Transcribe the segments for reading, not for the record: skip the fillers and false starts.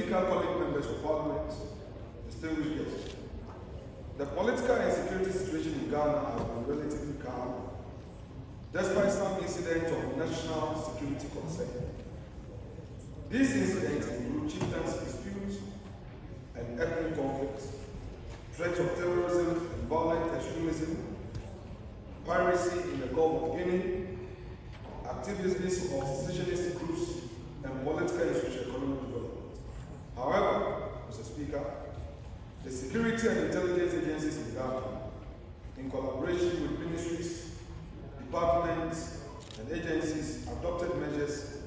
Speaker, colleague members of Parliament, distinguished guests, the political and security situation in Ghana has been relatively calm, despite some incidents of national security concern. These incidents include chieftains disputes and ethnic conflicts, threats of terrorism and violent extremism, piracy in the Gulf of Guinea, activities of secessionist groups, and political and socio-economic development. However, Mr. Speaker, the security and intelligence agencies in Ghana, in collaboration with ministries, departments, and agencies, adopted measures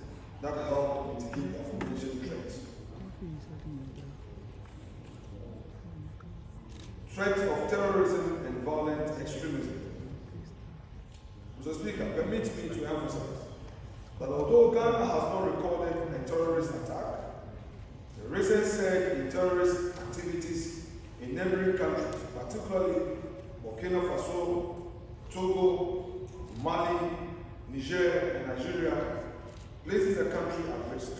that help mitigate aforementioned threats. Threats of terrorism and violent extremism. Mr. Speaker, permit me to emphasize that although Ghana has not recorded a terrorist attack, the recent surge in terrorist activities in neighboring countries, particularly Burkina Faso, Togo, Mali, Niger, and Nigeria, places the country at risk.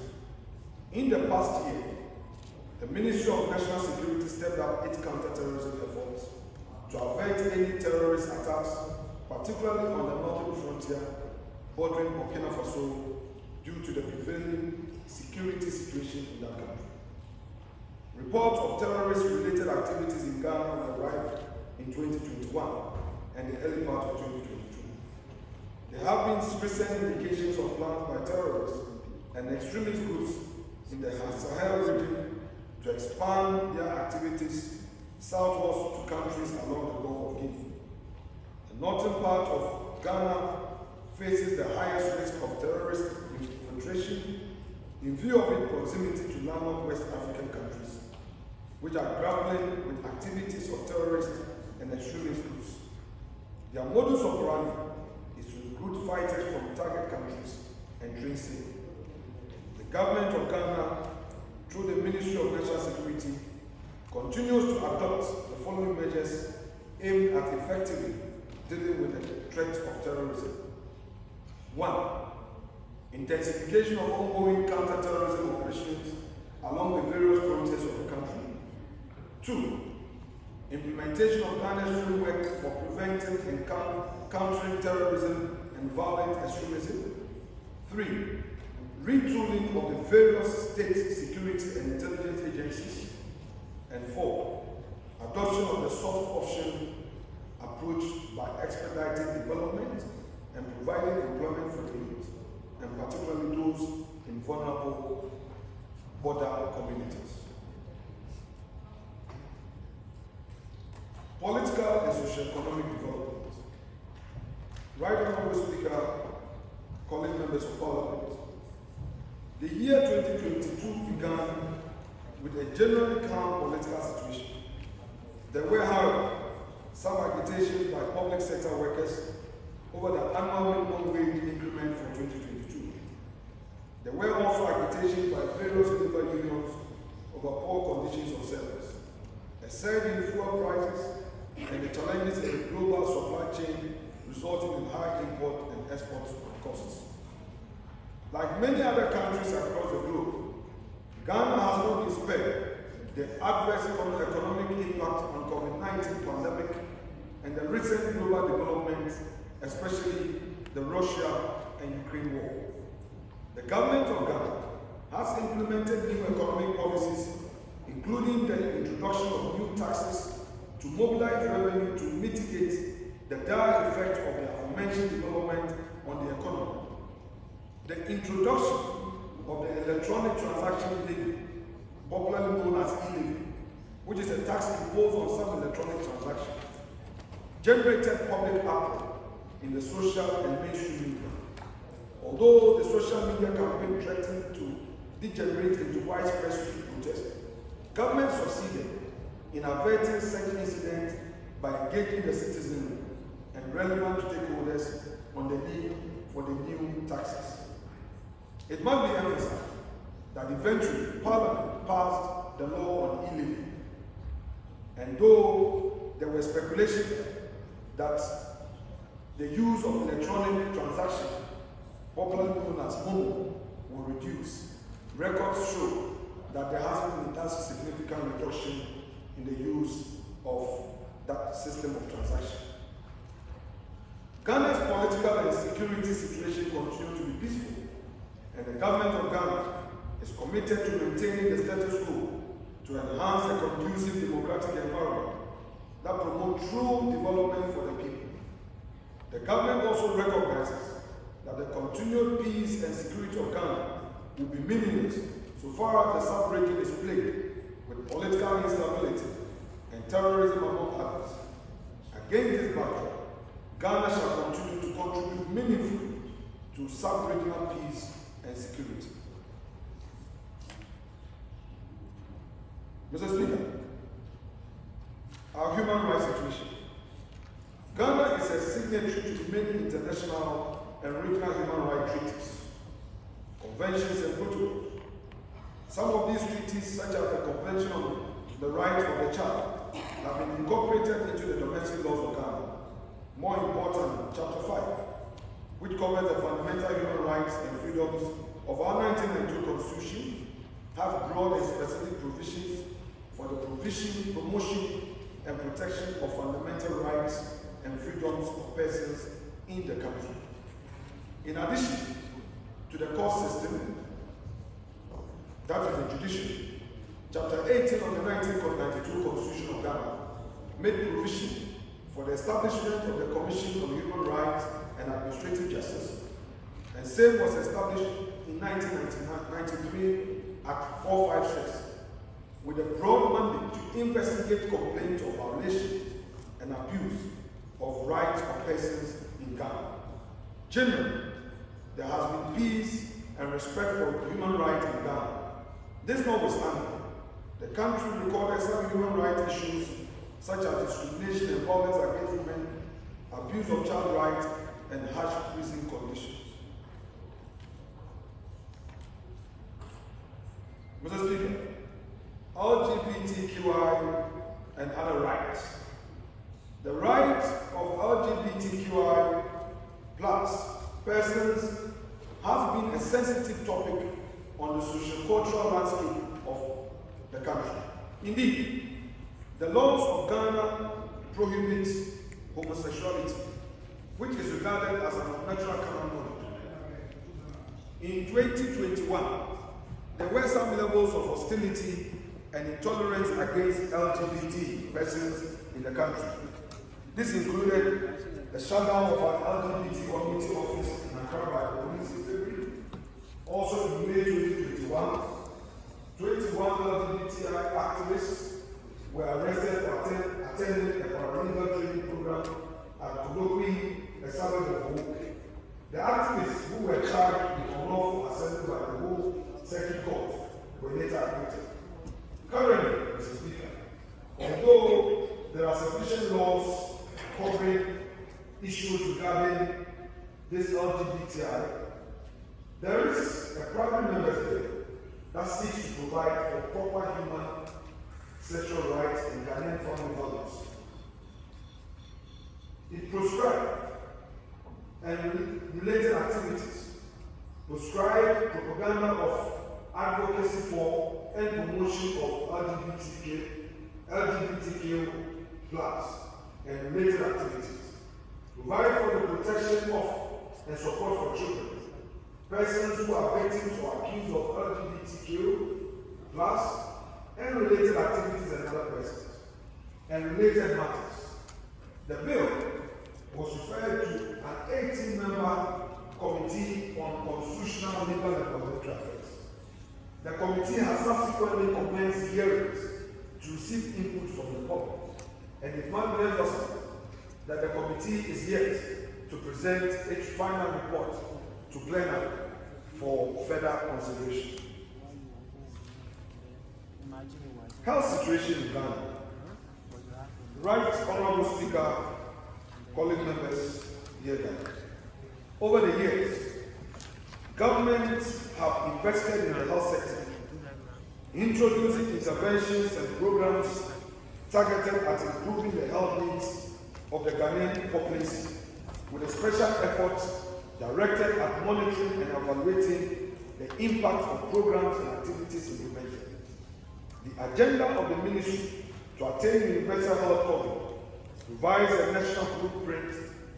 In the past year, the Ministry of National Security stepped up its counter-terrorism efforts to avert any terrorist attacks, particularly on the northern frontier bordering Burkina Faso, due to the prevailing security situation in that country. Reports of terrorist-related activities in Ghana arrived in 2021 and the early part of 2022. There have been recent indications of plans by terrorists and extremist groups in the Sahel region to expand their activities southwards to countries along the Gulf of Guinea. The northern part of Ghana faces the highest risk of terrorist infiltration in view of its proximity to landlocked West African countries, which are grappling with activities of terrorist and extremist groups. Their modus operandi is to recruit fighters from target countries and train them. The government of Ghana, through the Ministry of National Security, continues to adopt the following measures aimed at effectively dealing with the threat of terrorism. 1. Intensification of ongoing counter-terrorism operations along the various frontiers of the country. 2. Implementation of Ghana's framework for preventing and countering terrorism and violent extremism. 3. Retooling of the various state security and intelligence agencies. And 4. Adoption of the soft option approach by expediting development and providing employment for the youth, and particularly those in vulnerable border communities. Political and socio-economic development. Right Honourable Speaker, colleague members of Parliament, the year 2022 began with a generally calm political situation. There were, however, some agitation by public sector workers over the annual minimum wage increment for 2022. There were also agitation by various labor unions over poor conditions of service, a surge in fuel prices, and the challenges in the global supply chain resulting in high import and export costs. Like many other countries across the globe, Ghana has not been spared the adverse economic impact on COVID-19 pandemic and the recent global developments, especially the Russia and Ukraine war. The government of Ghana has implemented new economic policies, including the introduction of new taxes to mobilize revenue to mitigate the dire effect of the aforementioned development on the economy. The introduction of the electronic transaction levy, popularly known as e-levy, which is a tax imposed on some electronic transactions, generated public uproar in the social and mainstream media. Although the social media campaign threatened to degenerate into widespread street protest, government succeeded in averting such incidents by engaging the citizenry and relevant stakeholders on the need for the new taxes. It must be emphasized that eventually Parliament passed the law on e-levy, and though there were speculations that the use of electronic transaction, popularly known as MOMO, will reduce, records show that there has been thus significant reduction in the use of that system of transaction. Ghana's political and security situation continues to be peaceful, and the government of Ghana is committed to maintaining the status quo to enhance a conducive democratic environment that promotes true development for the people. The government also recognizes that the continued peace and security of Ghana will be meaningless so far as the sub-region is plagued with political instability and terrorism among others. Against this backdrop, Ghana shall continue to contribute meaningfully to sub-regional peace and security. Mr. Speaker, our human rights situation. Ghana is a signatory to many international and regional human rights treaties, conventions and protocols. Some of these treaties, such as the Convention on the Rights of the Child, have been incorporated into the domestic laws of Ghana. More important, Chapter 5, which covers the fundamental human rights and freedoms of our 1992 Constitution, have broad and specific provisions for the provision, promotion, and protection of fundamental rights and freedoms of persons in the country. In addition to the court system, that is the judiciary, Chapter 18 of the 1992 Constitution of Ghana made provision for the establishment of the Commission on Human Rights and Administrative Justice, and same was established in 1993 Act 456, with a broad mandate to investigate complaints of violations and abuse of rights of persons in Ghana. Generally, there has been peace and respect for human rights in Ghana. This notwithstanding, the country recorded some human rights issues such as discrimination and violence against women, abuse of child rights, and harsh prison conditions. Mr. Speaker, LGBTQI and other rights. The rights of LGBTQI plus persons has been a sensitive topic on the socio-cultural landscape of the country. Indeed, the laws of Ghana prohibit homosexuality, which is regarded as an unnatural canon. In 2021, there were some levels of hostility and intolerance against LGBT persons in the country. This included the shutdown of an LGBT community office in Accra by police in February. Also in May 2021, 21 LGBTI activists were arrested for attending a paralegal training program at Kwasi, a suburb of Owo. The activists who were charged with unlawful assembly by the Owo Circuit Court were later acquitted. Currently, Mr. Speaker, although there are sufficient laws covering issues regarding this LGBTI, there is a private member state that seeks to provide for proper human sexual rights in Ghanaian family values. It prescribes and related activities, prescribe propaganda of advocacy for and promotion of LGBTQ plus and related activities, provide for the protection of and support for children, persons who are victims or accused of LGBTQ plus and related activities and other persons, and related matters. The bill was referred to an 18-member committee on constitutional, legal, and parliamentary affairs. The committee has subsequently commenced hearings to receive input from the public, and it must be emphasized that the committee is yet to present its final report to plenary for further consideration. Health situation in Ghana. Right Honorable Speaker, colleague members here. Over the years, governments have invested in the health sector, introducing interventions and programs targeted at improving the health needs of the Ghanaian populace, with a special effort directed at monitoring and evaluating the impact of programs and activities implemented. The Agenda of the ministry to attain universal health coverage provides a national blueprint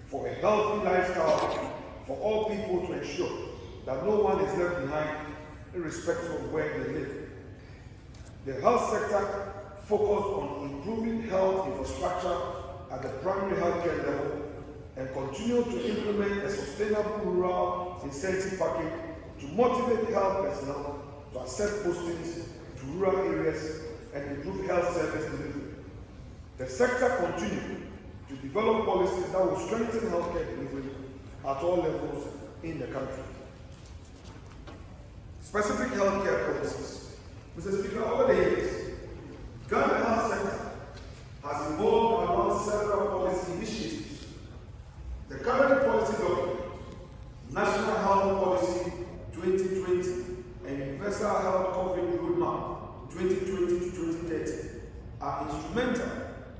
for a healthy lifestyle for all people to ensure that no one is left behind irrespective of where they live. The health sector focused on improving health infrastructure at the primary healthcare level and continue to implement a sustainable rural incentive package to motivate health personnel to accept postings to rural areas and improve health service delivery. The sector continues to develop policies that will strengthen healthcare delivery at all levels in the country. Specific healthcare policies. Mr. Speaker, over the years, Ghana health sector has evolved around several policy initiatives. The current policy document, National Health Policy 2020 and Universal Health Coverage Roadmap 2020 to 2030, are instrumental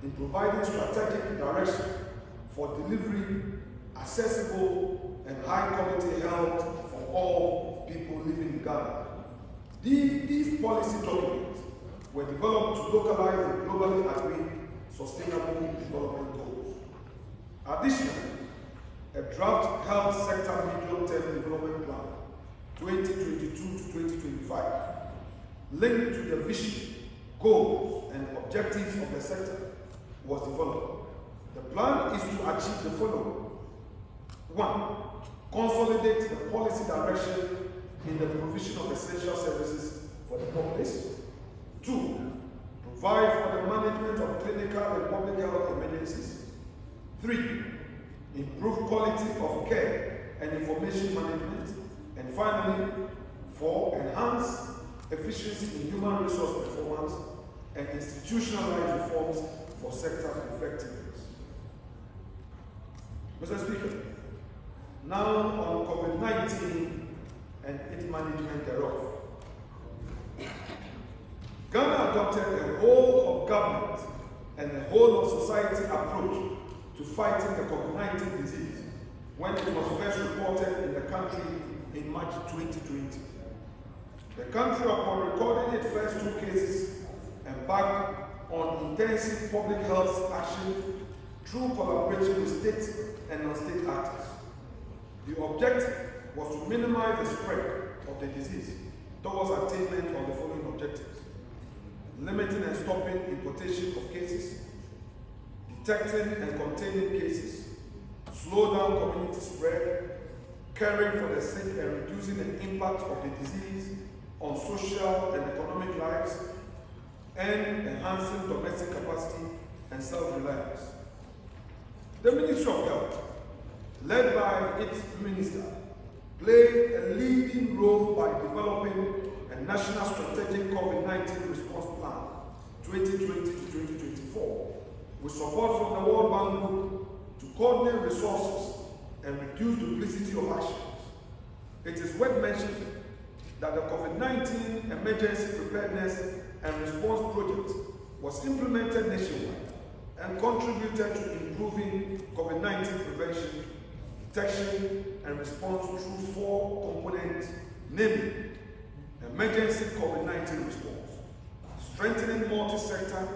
in providing strategic direction for delivering accessible and high-quality health for all people living in Ghana. These policy documents were developed to localize the globally agreed sustainable development goals. Additionally, a draft health sector medium-term development plan 2022 to 2025 linked to the vision, goals, and objectives of the sector was developed. The plan is to achieve the following. 1. Consolidate the policy direction in the provision of essential services for the populace. 2. Provide for the management of clinical and public health emergencies. 3. Improve quality of care and information management. And finally, 4. Enhance efficiency in human resource performance and institutionalize reforms for sector effectiveness. Mr. Speaker, now on COVID-19 and its management thereof. Ghana adopted a whole of government and a whole of society approach to fighting the COVID-19 disease when it was first reported in the country in March 2020. The country, upon recording its first 2 cases, embarked on intensive public health action through collaboration with state and non-state actors. The objective was to minimize the spread of the disease towards attainment of the following objectives: limiting and stopping importation of cases, detecting and containing cases, slow down community spread, caring for the sick and reducing the impact of the disease on social and economic lives, and enhancing domestic capacity and self-reliance. The Ministry of Health, led by its minister, played a leading role by developing a national strategic COVID-19 response plan 2020 to 2024 with support from the World Bank Group to coordinate resources and reduce duplicity of actions. It is worth mentioning that the COVID-19 Emergency Preparedness and Response Project was implemented nationwide and contributed to improving COVID-19 prevention, detection, and response through 4 components, namely emergency COVID-19 response, strengthening multi-sector,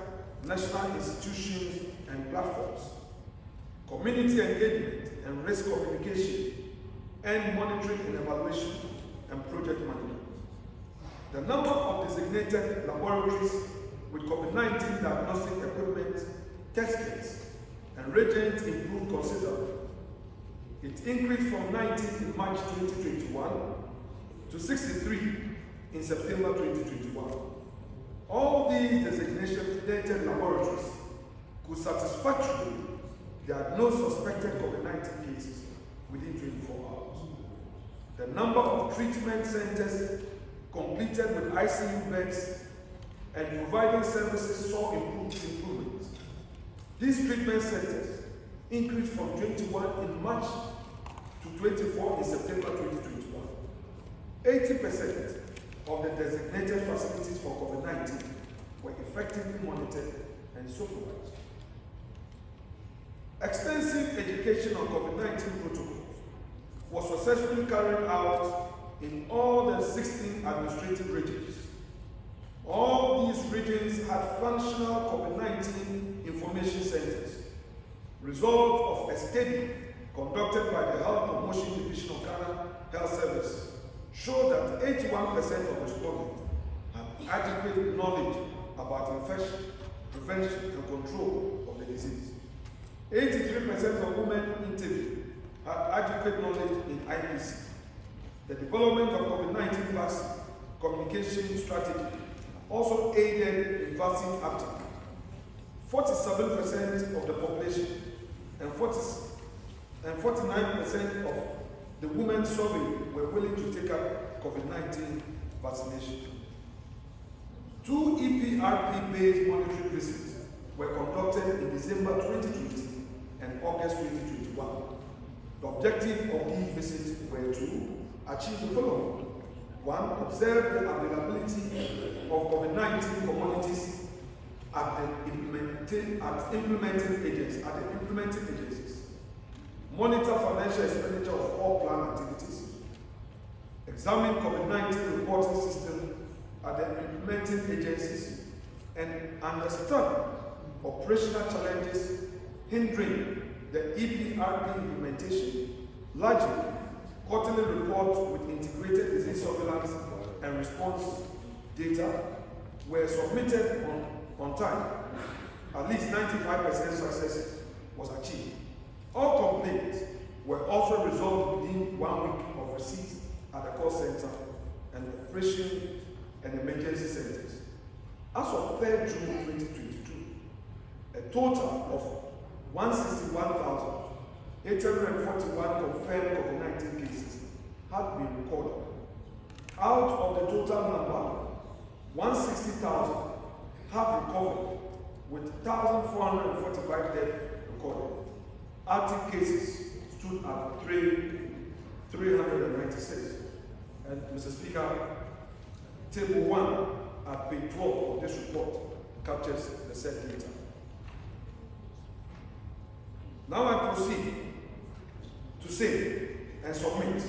national institutions and platforms, community engagement and risk communication, and monitoring and evaluation and project management. The number of designated laboratories with COVID-19 diagnostic equipment, test kits, and reagents improved considerably. It increased from 19 in March 2021 to 63 in September 2021. All these designated laboratories could satisfactorily diagnose suspected COVID-19 cases within 24 hours. The number of treatment centers completed with ICU beds and providing services saw improvements. These treatment centers increased from 21 in March to 24 in September 2021. 80% of the designated facilities for COVID-19 were effectively monitored and supervised. Extensive education on COVID-19 protocols was successfully carried out in all the 16 administrative regions. All these regions regions had functional COVID-19 information centers. Result of a study conducted by the Health Promotion Division of Ghana Health Service showed that 81% of respondents had adequate knowledge about infection, prevention, and control of the disease. 83% of women interviewed had adequate knowledge in IPC. The development of COVID-19 vaccine communication strategy also aided in vaccine uptake. 47% of the population and 49% of the women surveyed were willing to take up COVID-19 vaccination. 2 EPRP-based monitoring visits were conducted in December 2020 and August 2021. The objective of these visits were to achieve the following. 1. Observe the availability of COVID-19 commodities at the implementing agencies. Monitor financial expenditure of all planned activities. Examine COVID-19 reporting system at the implementing agencies and understand operational challenges hindering the EPRP implementation. Largely, quarterly reports with integrated disease surveillance and response data were submitted on time. At least 95% success was achieved. All complaints were also resolved within 1 week of receipt at the call center and operation and emergency centers. As of 3rd June 2022, a total of 161,841 confirmed COVID-19 cases had been recorded. Out of the total number, 160,000 have recovered, with 1,445 deaths recorded. Active cases stood at 396. And Mr. Speaker, Table 1 at page 12 of this report captures the said data. Now I proceed to say and submit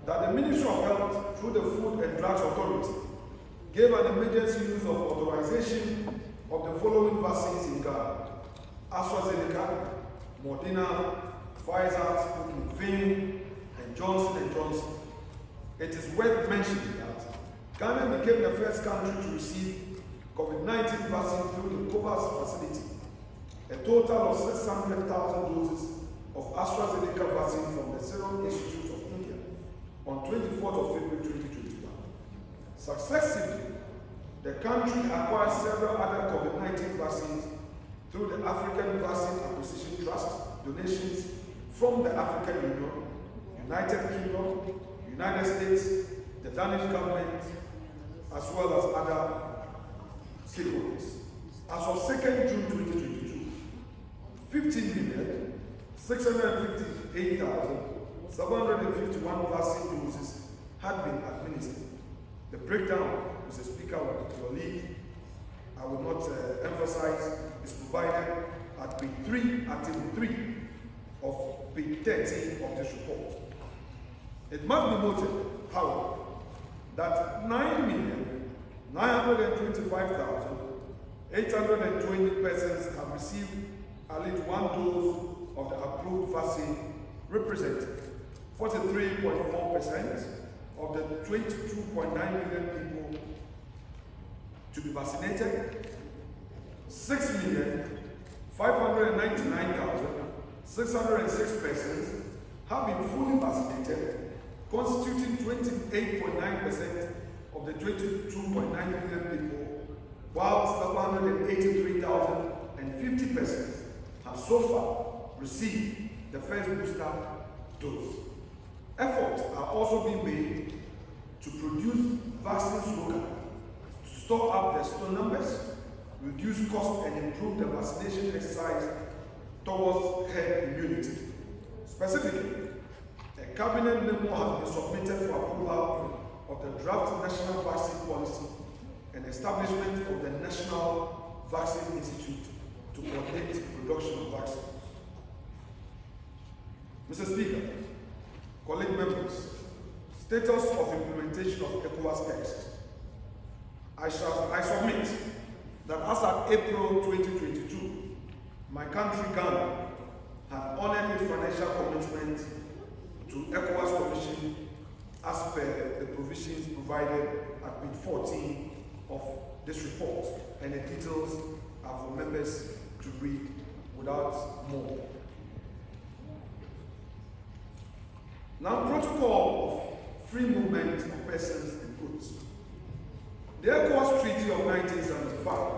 that the Ministry of Health, through the Food and Drugs Authority, gave an emergency use of authorization of the following vaccines in Ghana: AstraZeneca, Moderna, Pfizer, Sputnik, and Johnson & Johnson. It is worth mentioning that Ghana became the first country to receive COVID-19 vaccine through the Ecowas facility. A total of 600,000 doses of AstraZeneca vaccine from the Serum Institute of India on 24th of February 2021. Successively, the country acquired several other COVID-19 vaccines through the African Vaccine Acquisition Trust, donations from the African Union, United Kingdom, United States, the Danish government, as well as other stakeholders. As of 2nd June 2022, 15,658,751 vaccine doses had been administered. The breakdown, Mr. Speaker, with your leave, I will not emphasize, is provided at page 3, article 3 of page 13 of this report. It must be noted, however, that 9,925,820 persons have received at least one dose of the approved vaccine, representing 43.4% of the 22.9 million people to be vaccinated. 6,599,606 persons have been fully vaccinated, constituting 28.9% of the 22.9 million people, while 783,050 persons have so far received the first booster dose. Efforts are also being made to produce vaccines locally, to store up the store numbers, reduce costs, and improve the vaccination exercise towards herd immunity. Specifically, a cabinet memo has been submitted for approval of the draft national vaccine policy and establishment of the National Vaccine Institute to coordinate production of vaccines. Mr. Speaker, colleague members, status of implementation of Ecowas text. I submit of April 2022, my country, Ghana, had honored its financial commitment to Ecowas Commission as per the provisions provided at page 14 of this report, and the details are for members to read without more. Now, protocol of free movement of persons and goods. The Ecowas Treaty of 1975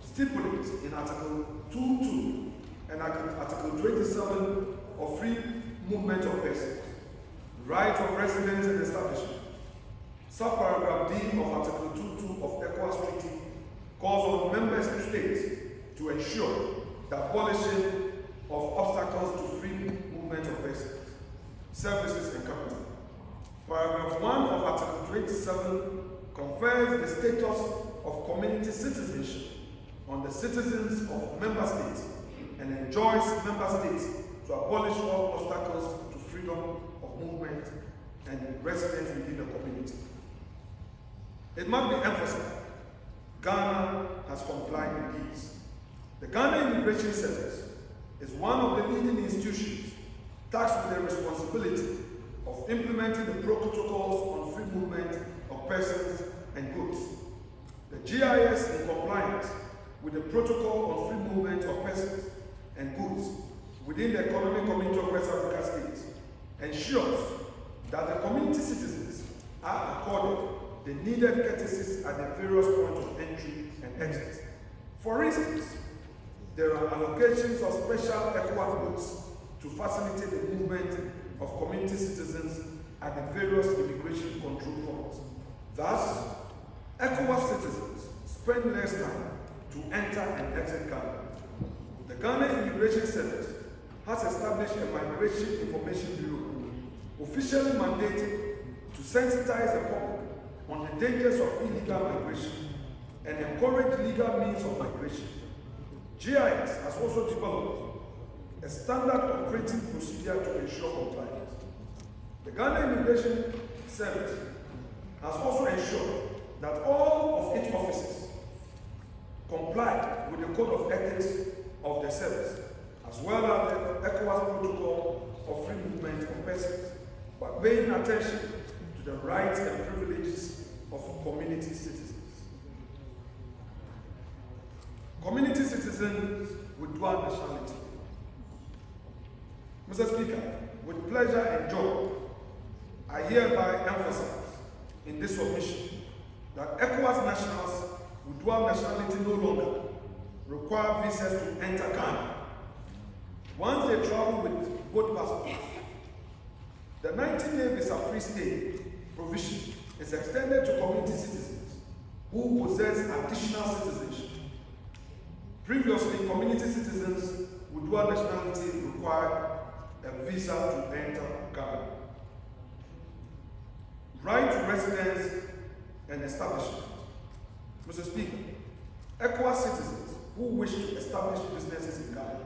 stipulates in Article 2.2 and Article 27 of free movement of persons, right of residence and establishment. Subparagraph D of Article 2.2 of Ecowas Treaty calls on member states to ensure the abolition of obstacles to free movement of persons, services, and capital. Paragraph 1 of Article 27 confers the status of community citizenship on the citizens of member states and enjoins member states to abolish all obstacles to freedom of movement and residence within the community. It must be emphasized, Ghana has complied with these. The Ghana Immigration Service is one of the leading institutions tasked with the responsibility of implementing the protocols on free movement of persons and goods. The GIS, in compliance with the protocol on free movement of persons and goods within the Economic Community of West Africa states, ensures that the community citizens are accorded the needed courtesies at the various points of entry and exit. For instance, there are allocations of special Ecowas boats to facilitate the movement of community citizens at the various immigration control points. Thus, Ecowas citizens spend less time to enter and exit Ghana. The Ghana Immigration Service has established a Migration Information Bureau, officially mandated to sensitize the public on the dangers of illegal migration and encourage legal means of migration. GIS has also developed a standard operating procedure to ensure compliance. The Ghana Immigration Service has also ensured that all of its officers comply with the Code of Ethics of the service, as well as the Ecowas Protocol of Free Movement of Persons, by paying attention to the rights and privileges of community citizens. Community citizens with dual nationality. Mr. Speaker, with pleasure and joy, I hereby emphasize in this submission that Ecowas nationals with dual nationality no longer require visas to enter Ghana. Once they travel with both passports, the 90-day visa-free stay provision is extended to community citizens who possess additional citizenship. Previously, community citizens with dual nationality required a visa to enter Ghana. Right to residence and establishment. Mr. Speaker, Ecowas citizens who wish to establish businesses in Ghana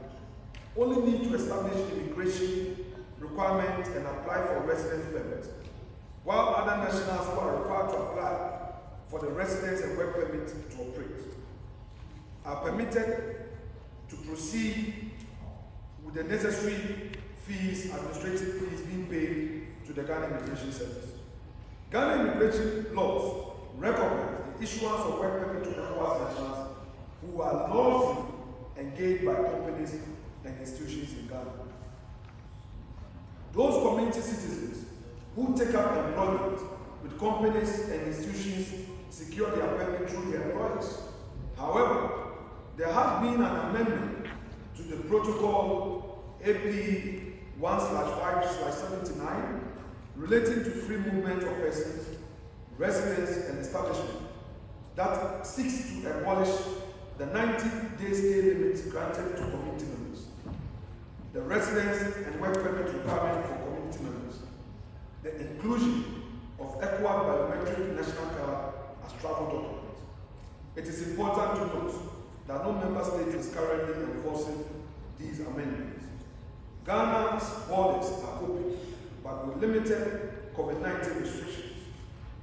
only need to establish immigration requirements and apply for residence permit, while other nationals who are required to apply for the residence and work permit to operate are permitted to proceed with the necessary fees, administrative fees being paid to the Ghana Immigration Service. Ghana immigration laws recognize the issuance of work permit to Ecowas nationals who are lawfully engaged by companies and institutions in Ghana. Those community citizens who take up employment with companies and institutions secure their permit through their employers. However, there has been an amendment to the protocol AP 1/5/79 relating to free movement of persons, residence, and establishment that seeks to abolish the 90-day stay limit granted to community members, the residence and work permit requirement for community members, the inclusion of Ecowas biometric national card as travel document. It is important to note that no member state is currently enforcing these amendments. Ghana's borders are open, but with limited COVID-19 restrictions.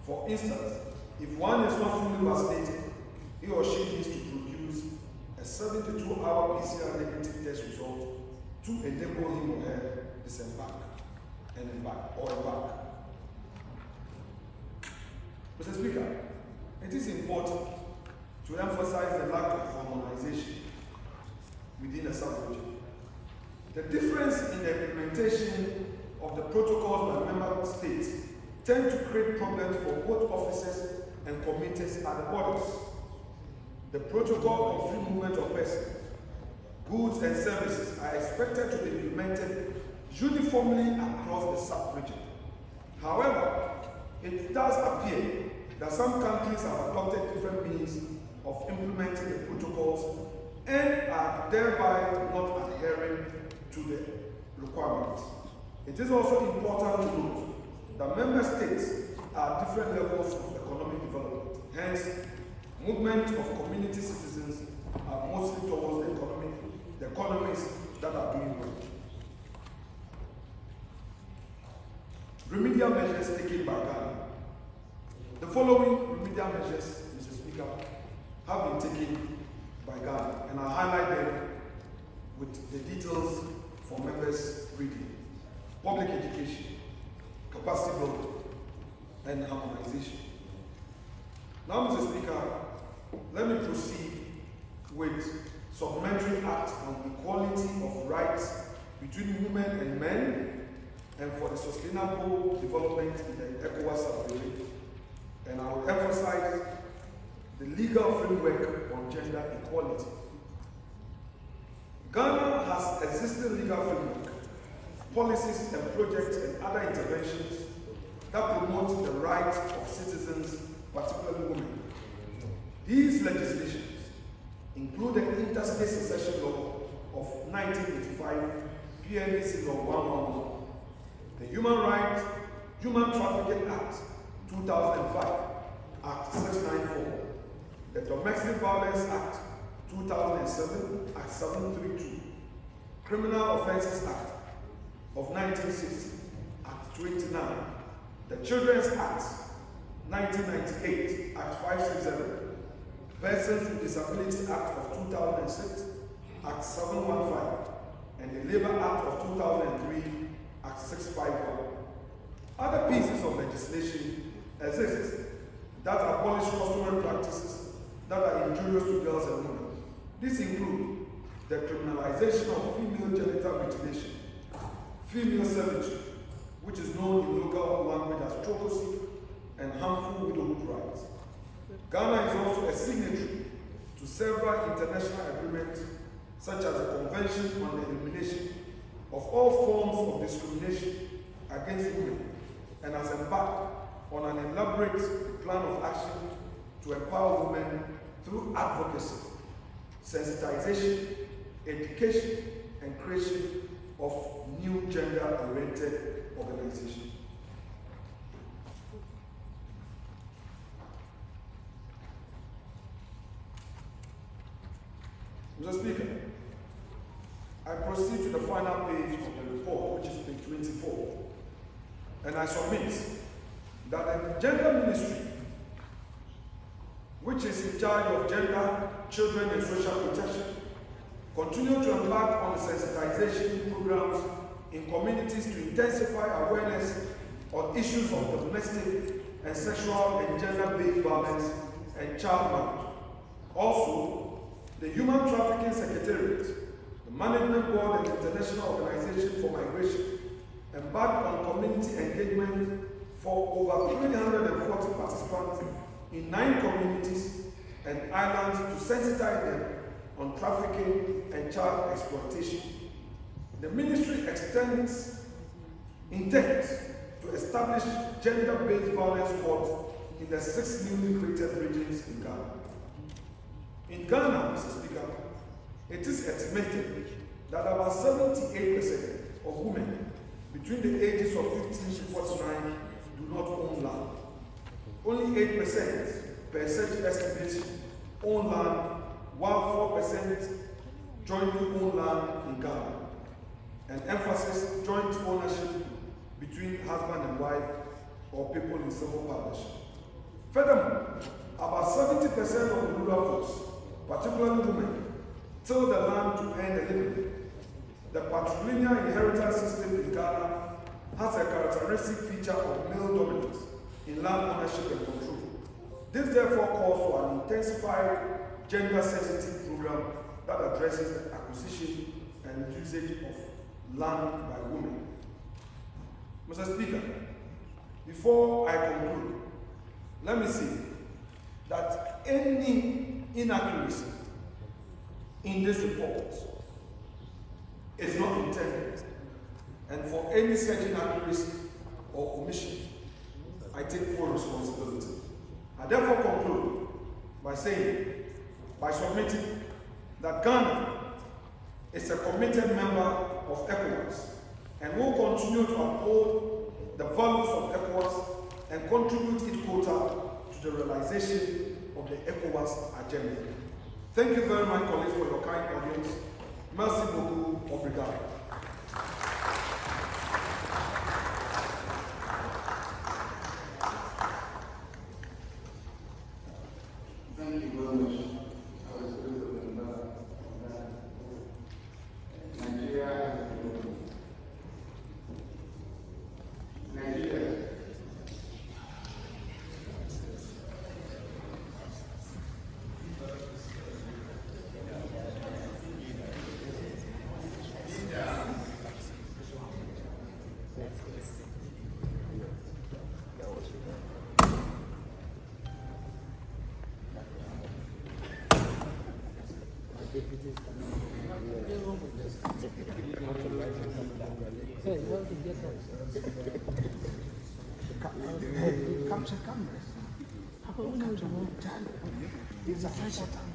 For instance, if one is not fully vaccinated, he or she needs to produce produce a 72-hour PCR negative test result to enable him or her disembark and embark. Mr. Speaker, it is important to emphasize the lack of harmonization within a sub-region. The difference in the implementation of the protocols by member states tend to create problems for both officers and committees at the borders. The protocol of free movement of persons, goods and services are expected to be implemented uniformly across the sub-region. However, it does appear that some countries have adopted different means of implementing the protocols and are thereby not adhering to the requirements. It is also important to note that member states are at different levels of economic development. Hence, movement of community citizens are mostly towards the economies that are doing well. Remedial measures taken by Ghana. The following remedial measures, Mr. Speaker, have been taken by Ghana, and I'll highlight them with the details for members' reading. Public education, capacity building, and harmonization. Now, Mr. Speaker, let me proceed with Supplementary Act on Equality of Rights between Women and Men and for the Sustainable Development in the Ecowas sub-region. And I will emphasize the legal framework on gender equality. Ghana has existing legal framework, policies and projects and other interventions that promote the rights of citizens, particularly women. These legislations include the Interstate Succession Law of 1985, PNEC Law 111, the Human Trafficking Act 2005, Act 694, the Domestic Violence Act 2007, Act 732, Criminal Offences Act of 1960, Act 29, the Children's Act 1998, Act 567, Persons with Disability Act of 2006, Act 715, and the Labour Act of 2003, Act 651. Other pieces of legislation exist that abolish customary practices that are injurious to girls and women. These include the criminalization of female genital mutilation, female servitude, which is known in local language as chococy, and harmful widowhood rights. Ghana is also a signatory to several international agreements, such as the Convention on the Elimination of All Forms of Discrimination against Women, and has embarked on an elaborate plan of action to empower women through advocacy, sensitization, education, and creation of new gender-oriented organizations. Mr. Speaker, I proceed to the final page of the report, which is page 24, and I submit that the Gender Ministry, which is in charge of gender, children, and social protection, continue to embark on sensitization programs in communities to intensify awareness on issues of domestic and sexual and gender-based violence and child marriage. Also, the Human Trafficking Secretariat, the Management Board and International Organization for Migration embarked on community engagement for over 340 participants in 9 communities and islands to sensitize them on trafficking and child exploitation. The ministry intends to establish gender-based violence courts in the 6 newly created regions in Ghana. In Ghana, Mr. Speaker, it is estimated that about 78% of women between the ages of 15 to 49 do not own land. Only 8% per such estimation own land, while 4% jointly own land in Ghana. An emphasis joint ownership between husband and wife or people in civil partnership. Furthermore, about 70% of the rural force, particularly particularly women, till the land to earn a living. The patrilineal inheritance system in Ghana has a characteristic feature of male dominance in land ownership and control. This therefore calls for an intensified gender-sensitive program that addresses the acquisition and usage of land by women. Mr. Speaker, before I conclude, let me say that any inaccuracy in this report is not intended, and for any such inaccuracy or omission, I take full responsibility. I therefore conclude by submitting that Ghana is a committed member of Ecowas and will continue to uphold the values of Ecowas and contribute its quota to the realization of the Ecowas agenda. Thank you very much, colleagues, for your kind audience. Merci beaucoup, obrigado. Thank you very much. Capture cameras. How about we capture one time? It's a fresh time.